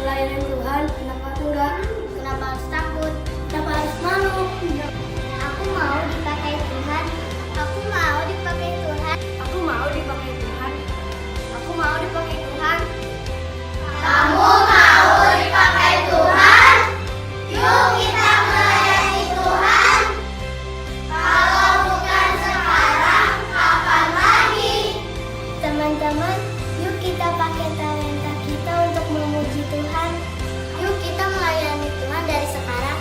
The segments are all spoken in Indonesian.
melayani Tuhan, kenapa enggak? Kenapa harus takut? Kenapa harus malu? Aku mau dipakai Tuhan. Aku mau dipakai Tuhan. Aku mau dipakai Tuhan. Aku mau dipakai Tuhan. Kamu mau dipakai Tuhan? Yuk kita melayani Tuhan. Kalau bukan sekarang, kapan lagi? Teman-teman, yuk kita pakai talenta kita untuk memuji Tuhan. Yuk kita melayani Tuhan dari sekarang.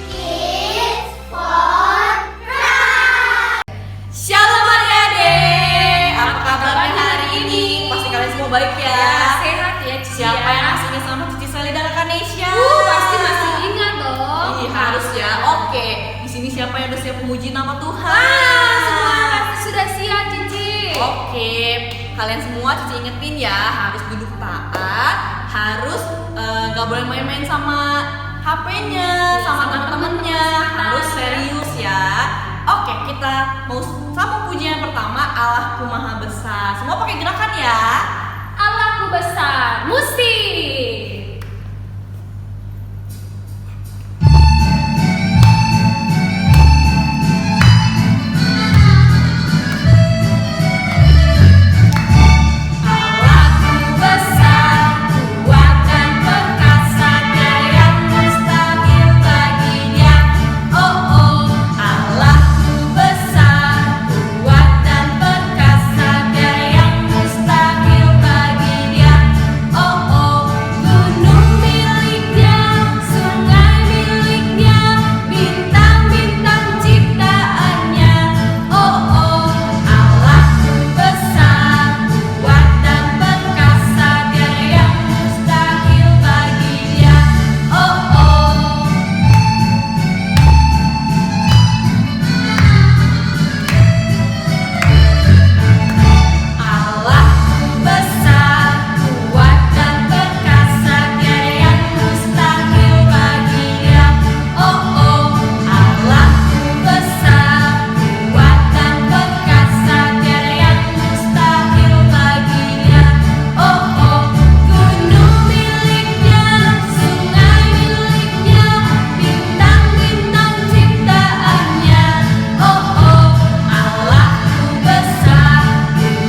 Kids for Christ. Shalom adik-adik, apa kabarnya hari ini? Pasti kalian semua baik ya? Sehat ya Cici. Siapa yang aslinya sama Cici Salida Kanesha? Pasti masih ingat dong. Iya harus ya. Oke, di sini siapa yang udah siap memuji nama Tuhan? Semua pasti sudah siap Cici. Oke, kalian semua Cici ingetin ya, harus duduk taat, harus nggak boleh main-main sama HP-nya, sama teman-temannya, harus serius ya. Oke, kita mau sama pujian pertama, Allahku Maha Besar. Semua pakai gerakan ya. Allahku besar, musik. Allahku besar, kuat dan perkasa, tiada yang mustahil baginya. Oh oh, Allahku besar, kuat dan perkasa, tiada yang mustahil baginya. Oh oh, gunung miliknya, sungai miliknya, bintang-bintang ciptaannya. Oh oh, Allahku besar, kuat dan perkasa, tiada yang mustahil baginya. Oh oh. Allahku besar, kuat dan perkasa, tiada yang mustahil baginya. Oh oh, Allahku besar, kuat dan perkasa, tiada yang mustahil baginya. Oh oh, gunung miliknya, sungai miliknya, bintang-bintang ciptaannya. Oh oh, Allahku besar,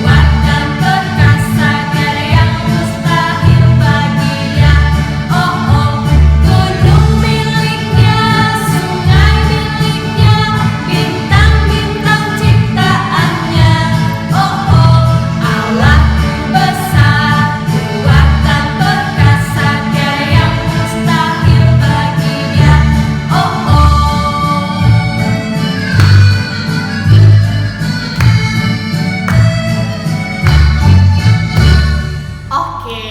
kuat dan perkasa, tiada yang mustahil baginya. Oh oh, gunung miliknya, sungai miliknya, bintang-bintang ciptaannya. Oh oh, Allahku besar, kuat dan perkasa, tiada yang mustahil baginya. Oh oh. Oke,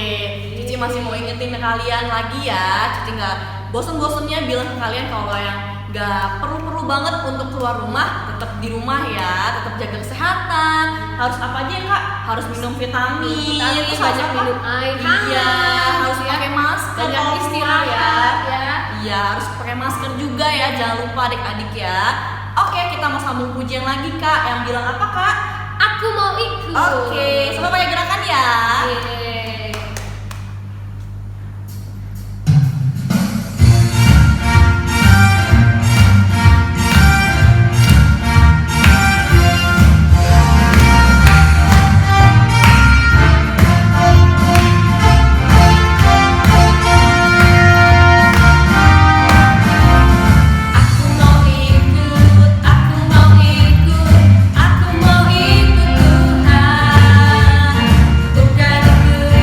Cici masih mau ingetin ke kalian lagi ya. Cici nggak bosen-bosennya bilang ke kalian kalau yang nggak perlu-perlu banget untuk keluar rumah, tetap di rumah ya, tetap jaga kesehatan. Harus apa aja ya kak? Harus minum vitamin, terus banyak apa? minum air Iya, hangat, harus ya. pakai masker. Banyak kalau istirahat keluar. ya. Iya, harus pakai masker juga ya. Jangan lupa adik-adik ya. Oke, kita mau sambung pujian lagi kak. Yang bilang apa kak? Aku mau ikut. Oke, semua pakai gerakan ya. Yeay. Aku mau ikut, aku mau ikut, aku mau ikut Tuhan. Bukan ikut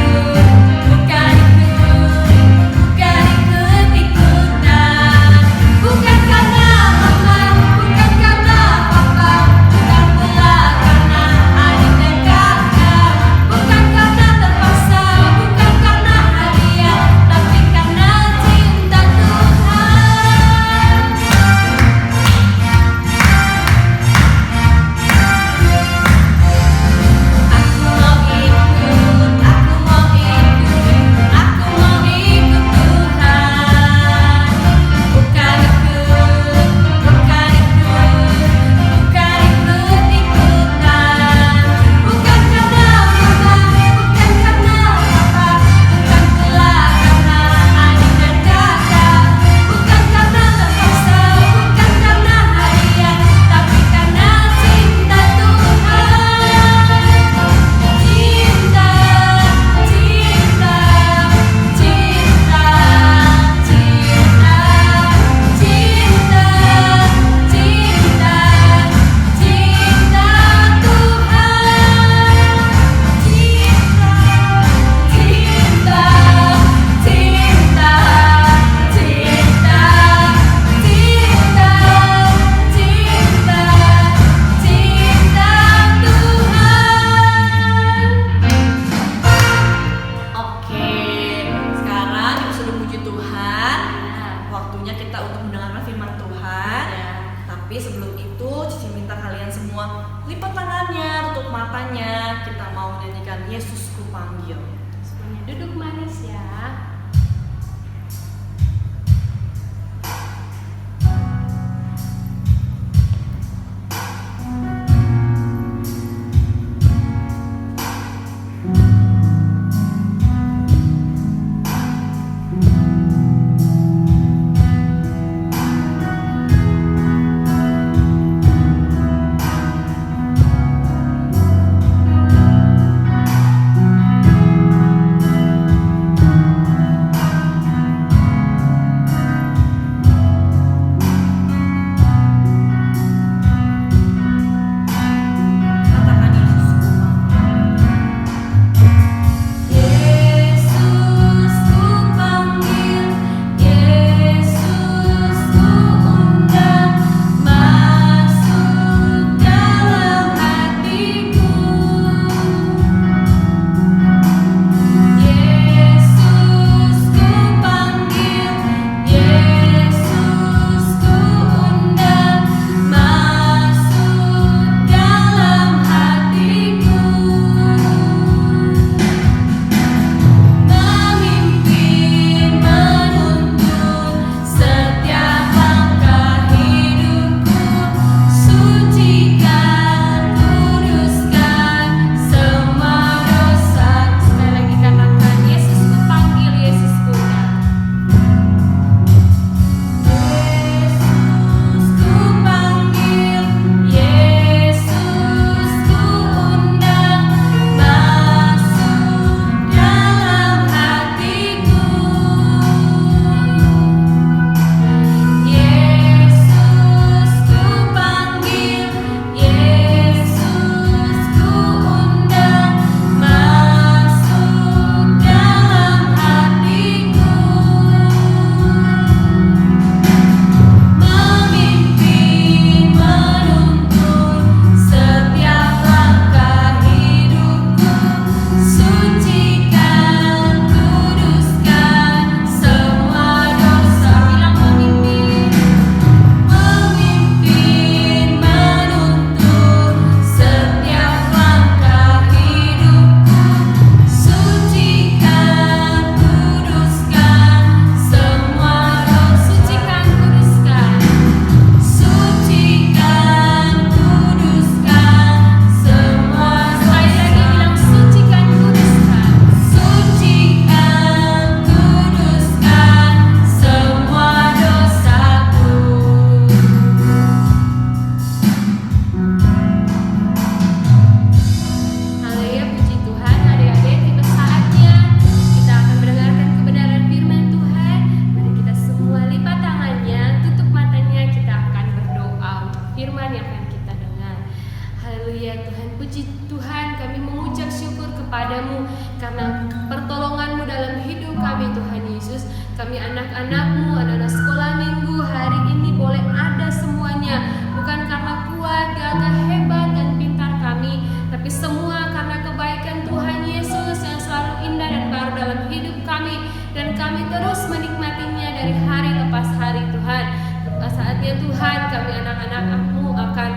Tuhan, waktunya kita untuk mendengarkan firman Tuhan. Tapi sebelum itu Cici minta kalian semua lipat tangannya, tutup matanya. Kita mau nyanyikan Yesus Ku Panggil. Semuanya duduk manis ya. Katakan Yesus Ku Panggil. Yesus ku panggil, Yesus ku undang, masuk dalam hatiku. Yesus ku panggil, Yesus ku undang, masuk dalam hatiku. Memimpin, menuntun setiap langkah hidupku, sucikan, kuduskan semua dosaku. Sekali lagi katakan, Yesus ku panggil, Yesus ku undang. Yesus ku panggil, Yesus ku undang, masuk dalam hatiku. Yesus ku panggil, Yesus ku undang, masuk dalam hatiku. Memimpin, menuntun setiap langkah hidupku, sucikan, kuduskan semua dosa. Bilang memimpin, menuntun setiap langkah hidupku, sucikan, kuduskan semua dosa. Sucikan, kuduskan. Sucikan, kuduskan semua. Sekali lagi bilang sucikan, kuduskan. Sucikan, kuduskan semua dosaku. Haleluya, puji Tuhan. Adik-adik, tiba saatnya kita akan mendengarkan kebenaran firman Tuhan. Mari kita semua lipat tangannya, tutup matanya, kita akan berdoa untuk firman yang akan kita dengar. Haleluya Tuhan, puji Tuhan, kami mengucap syukur kepadamu karena pertolonganmu dalam hidup kami Tuhan Yesus. Kami anak-anakmu, anak-anak sekolah minggu hari ini boleh ada semuanya. Bukan karena kuat, gagah, hebat, dan pintar kami, tapi semua karena kebaikan Tuhan Yesus yang selalu indah dan baru dalam hidup kami. Dan kami terus menikmatinya dari hari lepas hari Tuhan. Saatnya Tuhan, kami anak-anak-mu akan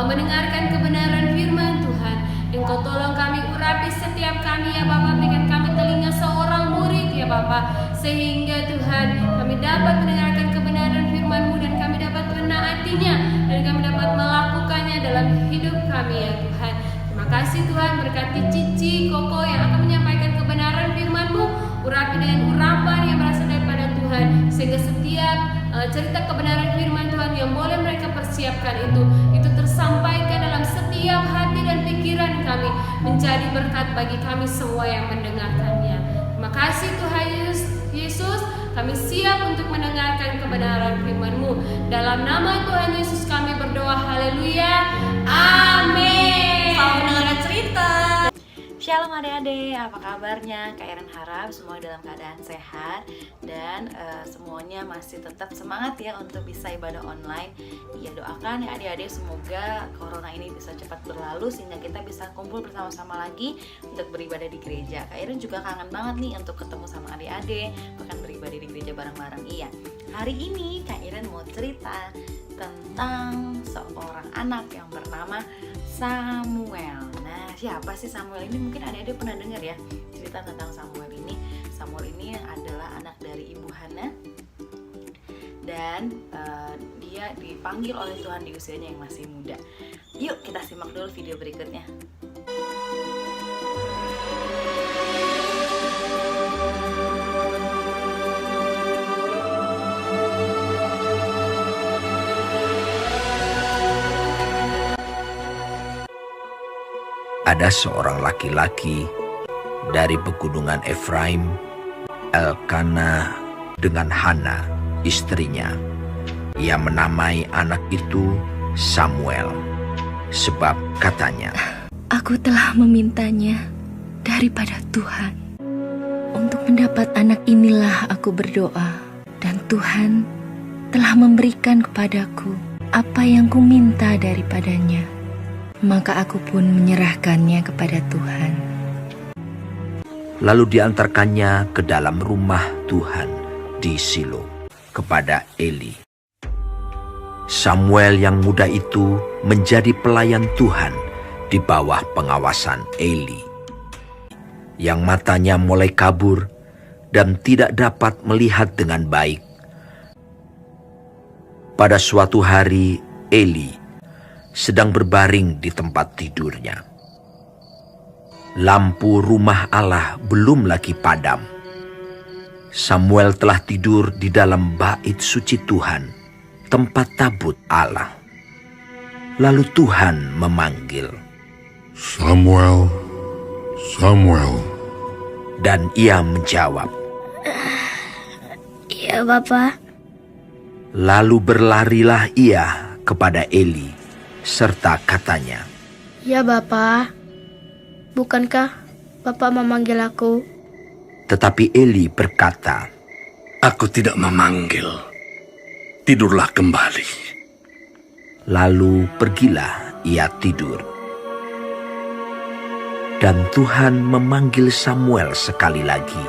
mendengarkan kebenaran firman Tuhan. Engkau tolong kami, urapi setiap kami ya Bapa, berikan kami telinga seorang murid ya Bapa, sehingga Tuhan kami dapat mendengarkan kebenaran firman-Mu dan kami dapat menaatinya dan kami dapat melakukannya dalam hidup kami ya Tuhan. Terima kasih Tuhan, berkati Cici, Koko yang akan menyampaikan kebenaran firman-Mu, urapi dengan urapan yang berasal daripada Tuhan, sehingga setiap cerita kebenaran firman Tuhan yang boleh mereka persiapkan itu tersampaikan dalam setiap hati dan pikiran kami, menjadi berkat bagi kami semua yang mendengarkannya. Terima kasih Tuhan Yesus, kami siap untuk mendengarkan kebenaran firman-Mu. Dalam nama Tuhan Yesus kami berdoa, haleluya, amin. Selamat mendengarkan cerita. Shalom adik-adik, apa kabarnya? Kak Iren harap semua dalam keadaan sehat dan semuanya masih tetap semangat ya untuk bisa ibadah online. Ya doakan ya adik-adik, semoga corona ini bisa cepat berlalu sehingga kita bisa kumpul bersama-sama lagi untuk beribadah di gereja. Kak Iren juga kangen banget nih untuk ketemu sama adik-adik, bahkan beribadah hadir di gereja bareng-bareng. Iya, hari ini Kak Iren mau cerita tentang seorang anak yang bernama Samuel. Nah, siapa sih Samuel ini? Mungkin adik-adik pernah dengar ya cerita tentang Samuel ini. Samuel ini adalah anak dari Ibu Hana, dan dia dipanggil oleh Tuhan di usianya yang masih muda. Yuk kita simak dulu video berikutnya. Ada seorang laki-laki dari pegunungan Efraim, Elkana dengan Hana, istrinya. Ia menamai anak itu Samuel, sebab katanya, "Aku telah memintanya daripada Tuhan. Untuk mendapat anak inilah aku berdoa, dan Tuhan telah memberikan kepadaku apa yang kuminta daripadanya. Maka aku pun menyerahkannya kepada Tuhan." Lalu diantarkannya ke dalam rumah Tuhan di Silo kepada Eli. Samuel yang muda itu menjadi pelayan Tuhan di bawah pengawasan Eli, yang matanya mulai kabur dan tidak dapat melihat dengan baik. Pada suatu hari, Eli sedang berbaring di tempat tidurnya. Lampu rumah Allah belum lagi padam. Samuel telah tidur di dalam bait suci Tuhan, tempat tabut Allah. Lalu Tuhan memanggil, "Samuel, Samuel." Dan ia menjawab, Iya, Bapak. lalu berlarilah ia kepada Eli, serta katanya, Ya, Bapak. Bukankah Bapak memanggil aku? tetapi Eli berkata, "Aku tidak memanggil. Tidurlah kembali." lalu pergilah ia tidur. Dan Tuhan memanggil Samuel sekali lagi.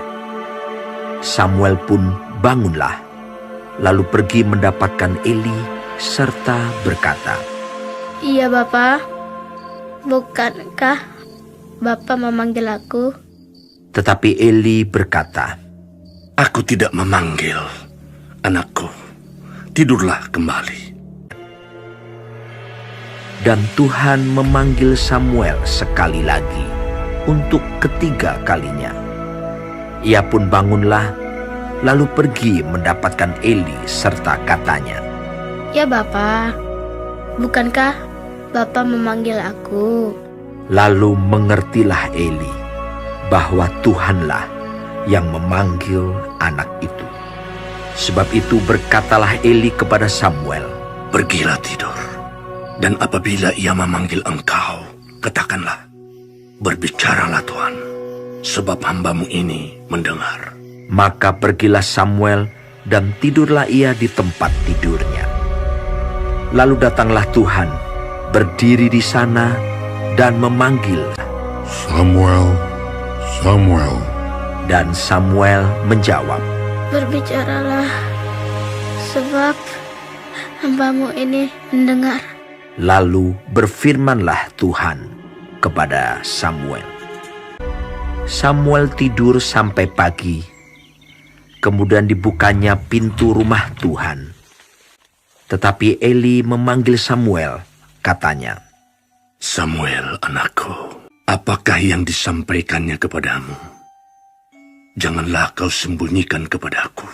Samuel pun bangunlah, lalu pergi mendapatkan Eli serta berkata, Iya, Bapak. Bukankah Bapak memanggil aku? tetapi Eli berkata, "Aku tidak memanggil, anakku. Tidurlah kembali." dan Tuhan memanggil Samuel sekali lagi untuk ketiga kalinya. Ia pun bangunlah, lalu pergi mendapatkan Eli serta katanya, Ya, Bapak. Bukankah Bapak memanggil aku? lalu mengertilah Eli bahwa Tuhanlah yang memanggil anak itu. Sebab itu berkatalah Eli kepada Samuel, "Pergilah tidur. Dan apabila ia memanggil engkau, katakanlah, 'Berbicaralah Tuhan, sebab hamba-Mu ini mendengar.'" Maka pergilah Samuel dan tidurlah ia di tempat tidurnya. Lalu datanglah Tuhan, berdiri di sana dan memanggil. "Samuel, Samuel." Dan Samuel menjawab, Berbicaralah, sebab hamba-Mu ini mendengar. Lalu berfirmanlah Tuhan kepada Samuel. Samuel tidur sampai pagi. Kemudian dibukanya pintu rumah Tuhan. Tetapi Eli memanggil Samuel, katanya, "Samuel, anakku, apakah yang disampaikannya kepadamu? Janganlah kau sembunyikan kepadaku."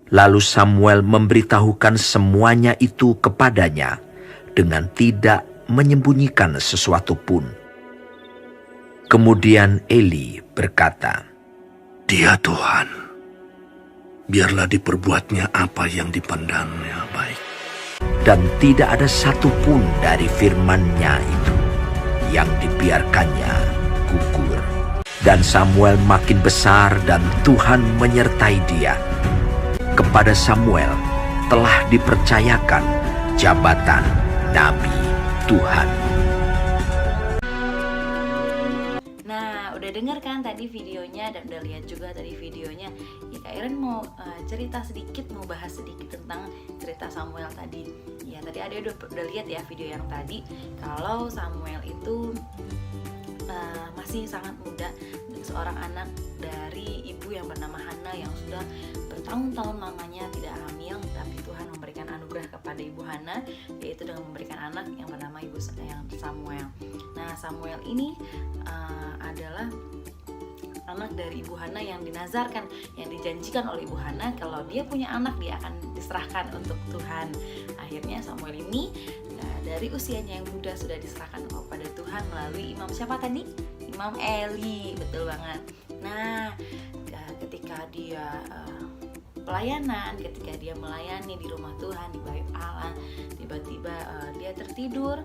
Lalu Samuel memberitahukan semuanya itu kepadanya dengan tidak menyembunyikan sesuatu pun. Kemudian Eli berkata, "Dia Tuhan, biarlah diperbuatnya apa yang dipandangnya baik." dan tidak ada satupun dari firman-Nya itu yang dibiarkannya gugur. Dan Samuel makin besar dan Tuhan menyertai dia. Kepada Samuel telah dipercayakan jabatan Nabi Tuhan. Nah, udah udah denger kan tadi videonya dan udah lihat juga tadi videonya. Ya Kak Iren mau cerita sedikit, mau bahas sedikit tentang cerita Samuel tadi. Ya tadi Ade udah lihat ya video yang tadi, kalau Samuel itu masih sangat muda, seorang anak dari ibu yang bernama Hana yang sudah bertahun-tahun lamanya tidak hamil, tapi Tuhan memberikan anugerah kepada ibu Hana, yaitu dengan memberikan anak yang bernama ibu yang Samuel. Nah Samuel ini adalah anak dari ibu Hana yang dinazarkan, yang dijanjikan oleh ibu Hana kalau dia punya anak dia akan diserahkan untuk Tuhan. Akhirnya Samuel ini dari usianya yang muda sudah diserahkan kepada Tuhan melalui imam siapa tadi? Imam Eli, betul banget. Nah, ketika dia pelayanan, ketika dia melayani di rumah Tuhan, di bait Allah, tiba-tiba dia tertidur.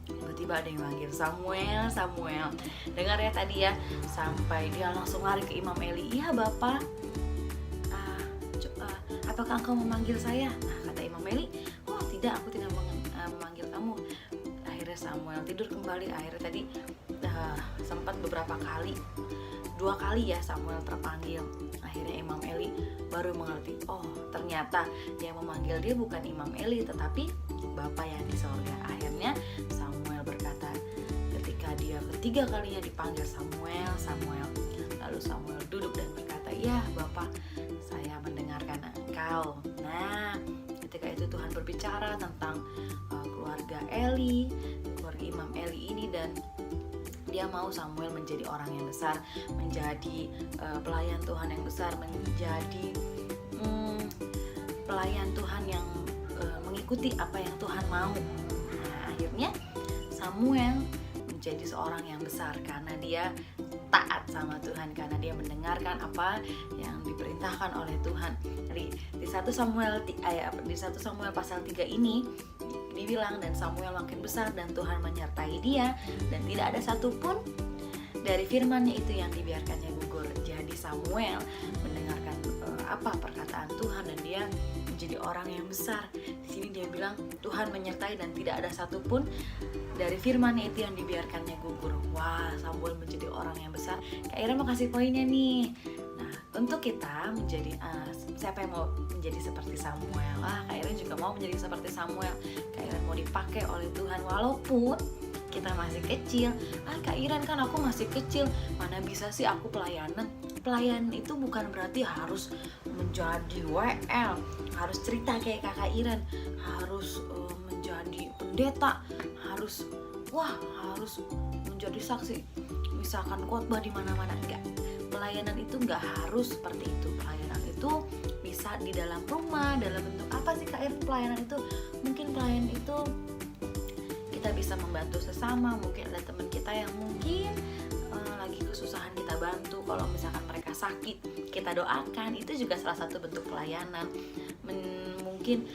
Tiba-tiba ada yang manggil Samuel, Samuel. Dengar ya tadi ya, sampai dia langsung lari ke Imam Eli. Iya Bapak, apakah engkau memanggil saya? Nah kata Imam Eli, oh tidak, aku tidak memanggil kamu. Akhirnya Samuel tidur kembali. Akhirnya tadi sempat beberapa kali, 2 kali ya Samuel terpanggil. Akhirnya Imam Eli baru mengerti, oh ternyata yang memanggil dia bukan Imam Eli tetapi Bapa yang di sorga. Akhirnya Samuel berkata, ketika dia ketiga kalinya dipanggil Samuel, Samuel, lalu Samuel duduk dan berkata, ya Bapa, saya mendengarkan engkau. Nah ketika itu Tuhan berbicara tentang keluarga Eli, keluarga Imam Eli ini, dan dia mau Samuel menjadi orang yang besar, menjadi pelayan Tuhan yang besar, menjadi pelayan Tuhan yang mengikuti apa yang Tuhan mau. Nah, akhirnya Samuel menjadi seorang yang besar karena dia taat sama Tuhan, karena dia mendengarkan apa yang diperintahkan oleh Tuhan. Jadi di 1 Samuel pasal 3 ini dibilang, dan Samuel makin besar dan Tuhan menyertai dia, dan tidak ada satupun dari firman-Nya itu yang dibiarkannya gugur. Jadi Samuel mendengarkan apa perkataan Tuhan dan dia menjadi orang yang besar. Di sini dia bilang Tuhan menyertai dan tidak ada satupun dari firman-Nya itu yang dibiarkannya gugur. Wah, Samuel menjadi orang yang besar. Kak Ira mau kasih poinnya nih. Nah, untuk kita menjadi siapa yang mau menjadi seperti Samuel? Kak Ira juga mau menjadi seperti Samuel. Kak Ira mau dipakai oleh Tuhan walaupun kita masih kecil. Kak Iren kan aku masih kecil, mana bisa sih aku pelayanan. Pelayanan itu bukan berarti harus menjadi WL, harus cerita kayak Kakak Iren, harus menjadi pendeta, harus menjadi saksi, misalkan khotbah di mana-mana. Enggak, pelayanan itu enggak harus seperti itu. Pelayanan itu bisa di dalam rumah, dalam bentuk apa sih Kak Iren? Pelayanan itu mungkin pelayanan itu kita bisa membantu sesama. Mungkin ada teman kita yang mungkin lagi kesusahan, kita bantu. Kalau misalkan mereka sakit, kita doakan. Itu juga salah satu bentuk pelayanan. Mungkin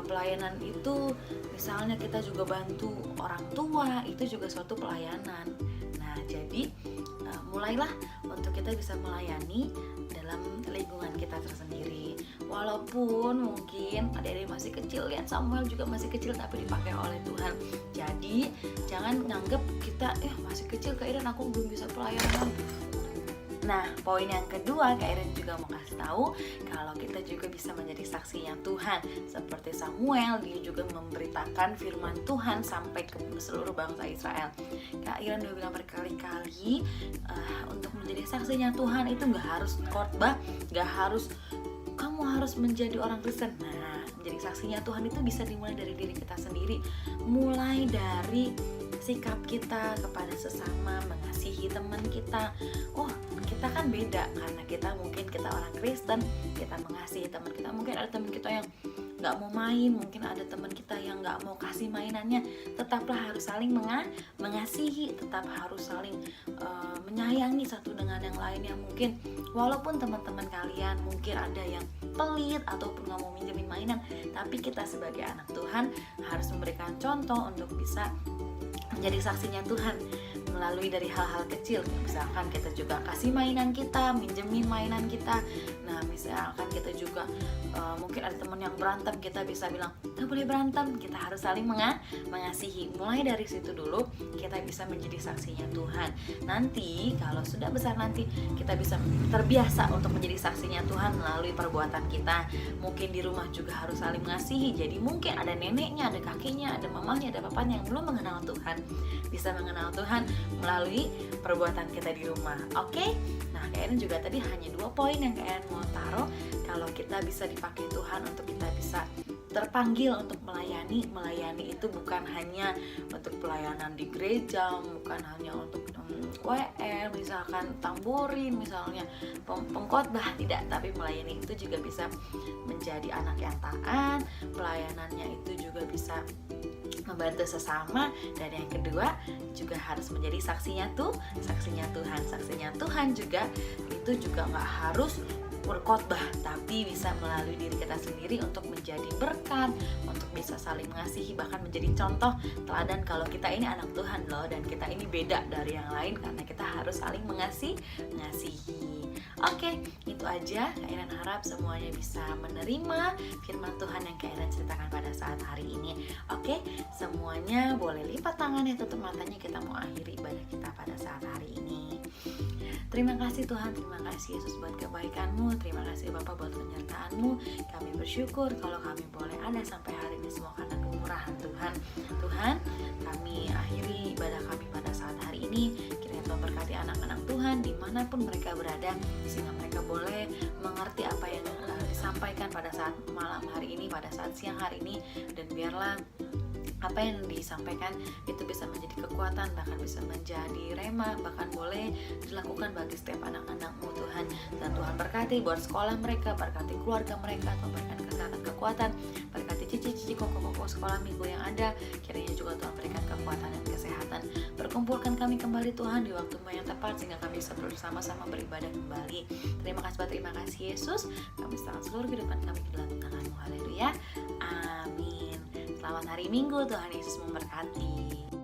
pelayanan itu misalnya kita juga bantu orang tua, itu juga suatu pelayanan. Nah jadi mulailah untuk kita bisa melayani dalam lingkungan kita tersendiri. Walaupun mungkin adik-adik masih kecil, lihat Samuel juga masih kecil tapi dipakai oleh Tuhan. Jadi jangan nganggep kita masih kecil, Kak Iren aku belum bisa pelayanan. Nah, poin yang kedua, Kak Iren juga mau kasih tahu kalau kita juga bisa menjadi saksinya Tuhan. Seperti Samuel, dia juga memberitakan firman Tuhan sampai ke seluruh bangsa Israel. Kak Iren udah bilang berkali-kali, untuk menjadi saksinya Tuhan itu gak harus khotbah, gak harus kamu harus menjadi orang Kristen. Nah, menjadi saksinya Tuhan itu bisa dimulai dari diri kita sendiri. Mulai dari sikap kita kepada sesama, mengasihi teman kita. Oh, kita kan beda karena kita orang Kristen, kita mengasihi teman kita. Mungkin ada teman kita yang nggak mau main, mungkin ada teman kita yang nggak mau kasih mainannya. Tetaplah harus saling mengasihi, tetap harus saling menyayangi satu dengan yang lainnya. Mungkin walaupun teman-teman kalian mungkin ada yang pelit ataupun nggak mau minjemin mainan, tapi kita sebagai anak Tuhan harus memberikan contoh untuk bisa menjadi saksinya Tuhan melalui dari hal-hal kecil. Misalkan kita juga kasih mainan kita, minjemin mainan kita. Nah, Nah, misalkan kita juga mungkin ada teman yang berantem, kita bisa bilang nggak boleh berantem, kita harus saling mengasihi. Mulai dari situ dulu kita bisa menjadi saksinya Tuhan. Nanti kalau sudah besar nanti kita bisa terbiasa untuk menjadi saksinya Tuhan melalui perbuatan kita. Mungkin di rumah juga harus saling mengasihi. Jadi mungkin ada neneknya, ada kakeknya, ada mamahnya, ada papanya yang belum mengenal Tuhan, bisa mengenal Tuhan melalui perbuatan kita di rumah. Oke? Nah, kayaknya juga tadi hanya 2 poin yang kayaknya mau taruh. Kalau kita bisa dipakai Tuhan untuk kita bisa terpanggil untuk melayani itu bukan hanya untuk pelayanan di gereja, bukan hanya untuk WR, misalkan tamborin, misalnya pengkhotbah, tidak, tapi melayani itu juga bisa menjadi anak yang taat, pelayanannya itu juga bisa membantu sesama, dan yang kedua juga harus menjadi saksinya Tuhan juga itu juga nggak harus berkhotbah, tapi bisa melalui diri kita sendiri untuk menjadi berkat, untuk bisa saling mengasihi, bahkan menjadi contoh teladan kalau kita ini anak Tuhan loh, dan kita ini beda dari yang lain karena kita harus saling mengasihi. Oke, itu aja. Kak Iren harap semuanya bisa menerima firman Tuhan yang Kak Iren ceritakan pada saat hari ini. Oke, semuanya boleh lipat tangannya, tutup matanya, kita mau akhiri ibadah kita pada saat hari ini. Terima kasih Tuhan, terima kasih Yesus buat kebaikan-Mu, terima kasih Bapak buat penyertaan-Mu. Kami bersyukur kalau kami boleh ada sampai hari ini semua karena kemurahan Tuhan. Tuhan, kami akhiri ibadah kami pada saat hari ini. Kiranya Tuhan berkati anak-anak Tuhan dimanapun mereka berada, sehingga mereka boleh mengerti apa yang disampaikan pada saat malam hari ini, pada saat siang hari ini, dan biarlah apa yang disampaikan itu bisa menjadi kekuatan, bahkan bisa menjadi rema, bahkan boleh dilakukan bagi setiap anak-anak-Mu Tuhan. Dan Tuhan berkati buat sekolah mereka, berkati keluarga mereka, Tuhan berikan kesehatan, kekuatan, berkati cici-cici koko-koko sekolah minggu yang ada, kiranya juga Tuhan berikan kekuatan dan kesehatan. Perkumpulkan kami kembali Tuhan di waktu-Mu yang tepat, sehingga kami bisa bersama-sama beribadah kembali. Terima kasih Yesus, kami serahkan seluruh kehidupan kami ke dalam tangan-Mu. Haleluya, amin. Selamat hari Minggu, Tuhan Yesus memberkati.